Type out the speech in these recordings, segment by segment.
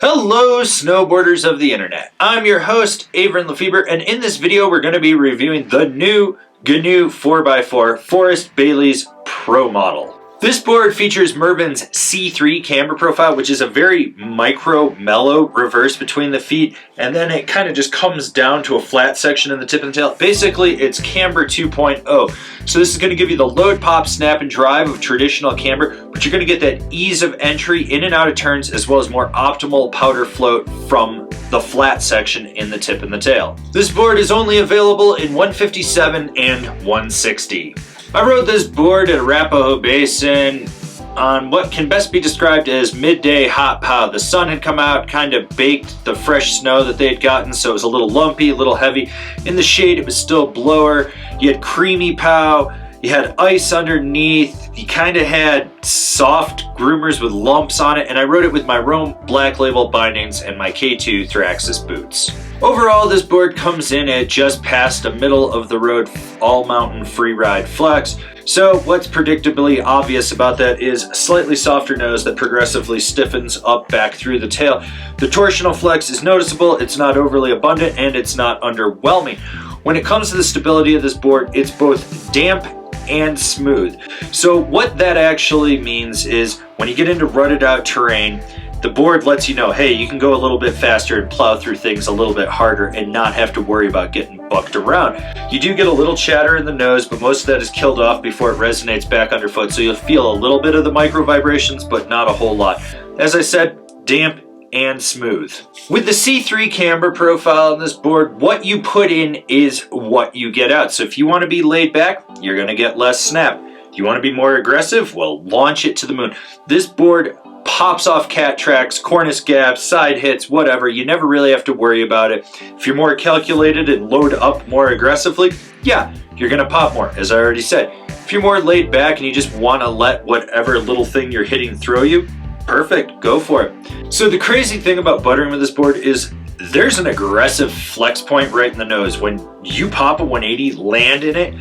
Hello snowboarders of the internet. I'm your host Avran LeFeber, and in this video we're going to be reviewing the new GNU 4x4 Forrest Bailey's Pro model. This board features Mervin's C3 camber profile, which is a very micro mellow reverse between the feet, and then it kind of just comes down to a flat section in the tip and the tail. Basically it's camber 2.0. So this is going to give you the load, pop, snap, and drive of traditional camber, but you're going to get that ease of entry in and out of turns, as well as more optimal powder float from the flat section in the tip and the tail. This board is only available in 157 and 160. I rode this board at Arapahoe Basin on what can best be described as midday hot pow. The sun had come out, kind of baked the fresh snow that they had gotten, so it was a little lumpy, a little heavy. In the shade it was still blower. You had creamy pow, you had ice underneath, you kind of had soft groomers with lumps on it, and I rode it with my Rome Black Label bindings and my K2 Thraxis boots. Overall, this board comes in at just past a middle of the road all-mountain freeride flex. So what's predictably obvious about that is a slightly softer nose that progressively stiffens up back through the tail. The torsional flex is noticeable, it's not overly abundant, and it's not underwhelming. When it comes to the stability of this board, it's both damp and smooth. So what that actually means is when you get into rutted out terrain, the board lets you know, hey, you can go a little bit faster and plow through things a little bit harder and not have to worry about getting bucked around. You do get a little chatter in the nose, but most of that is killed off before it resonates back underfoot, so you'll feel a little bit of the micro vibrations, but not a whole lot. As I said, damp and smooth. With the C3 camber profile on this board, what you put in is what you get out. So if you want to be laid back, you're going to get less snap. If you want to be more aggressive, well, launch it to the moon. This board pops off cat tracks, cornice gaps, side hits, whatever. You never really have to worry about it. If you're more calculated and load up more aggressively, yeah, you're gonna pop more, as I already said. If you're more laid back and you just wanna let whatever little thing you're hitting throw you, perfect, go for it. So the crazy thing about buttering with this board is there's an aggressive flex point right in the nose. When you pop a 180, land in it,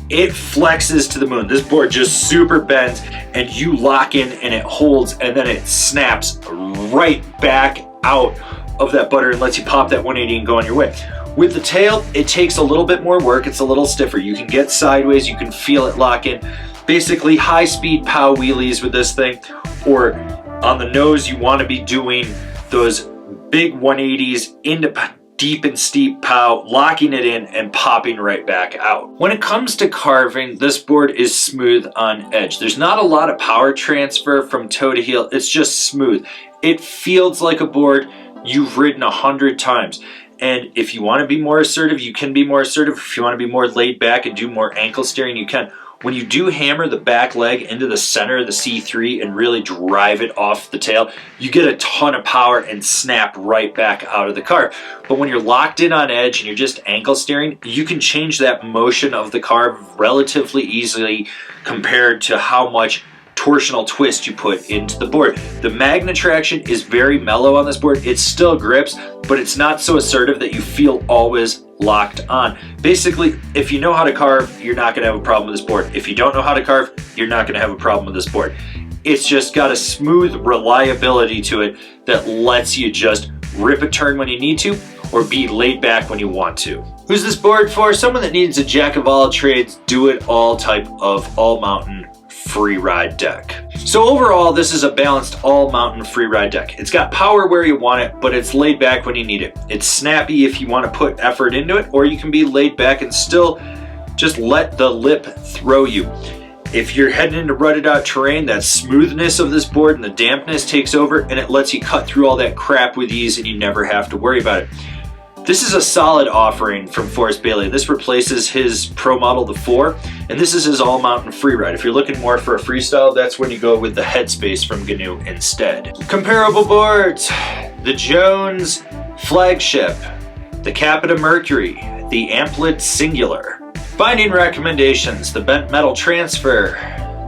it flexes to the moon. This board just super bends and you lock in and it holds, and then it snaps right back out of that butter and lets you pop that 180 and go on your way. With the tail, it takes a little bit more work. It's a little stiffer. You can get sideways, you can feel it lock in. Basically high speed pow wheelies with this thing, or on the nose you want to be doing those big 180s into deep and steep pow, locking it in and popping right back out. When it comes to carving, this board is smooth on edge. There's not a lot of power transfer from toe to heel. It's just smooth. It feels like a board you've ridden 100 times. And if you want to be more assertive, you can be more assertive. If you want to be more laid back and do more ankle steering, you can. When you do hammer the back leg into the center of the C3 and really drive it off the tail, you get a ton of power and snap right back out of the carve. But when you're locked in on edge and you're just ankle steering, you can change that motion of the carve relatively easily compared to how much torsional twist you put into the board. The magnet traction is very mellow on this board. It still grips, but it's not so assertive that you feel always locked on. Basically, if you know how to carve, you're not going to have a problem with this board. If you don't know how to carve, you're not going to have a problem with this board. It's just got a smooth reliability to it that lets you just rip a turn when you need to or be laid back when you want to. Who's this board for? Someone that needs a jack of all trades, do it all type of all mountain free ride deck. So overall, this is a balanced all mountain free ride deck. It's got power where you want it, but it's laid back when you need it. It's snappy if you want to put effort into it, or you can be laid back and still just let the lip throw you. If you're heading into rutted out terrain, that smoothness of this board and the dampness takes over, and it lets you cut through all that crap with ease and you never have to worry about it. This is a solid offering from Forrest Bailey. This replaces his Pro model, the 4, and this is his all-mountain freeride. If you're looking more for a freestyle, that's when you go with the Headspace from GNU instead. Comparable boards: the Jones Flagship, the Capita Mercury, the Amplet Singular. Binding recommendations: the Bent Metal Transfer,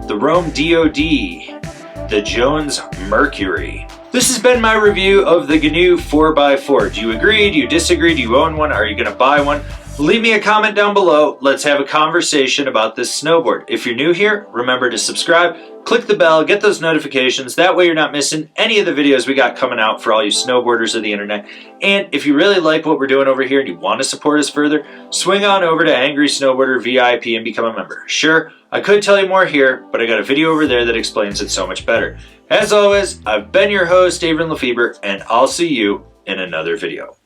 the Rome DOD, the Jones Mercury. This has been my review of the GNU 4x4. Do you agree? Do you disagree? Do you own one? Are you going to buy one? Leave me a comment down below. Let's have a conversation about this snowboard. If you're new here, remember to subscribe, click the bell, get those notifications. That way you're not missing any of the videos we got coming out for all you snowboarders of the internet. And if you really like what we're doing over here and you want to support us further, swing on over to Angry Snowboarder VIP and become a member. Sure, I could tell you more here, but I got a video over there that explains it so much better. As always, I've been your host, Avran LeFeber, and I'll see you in another video.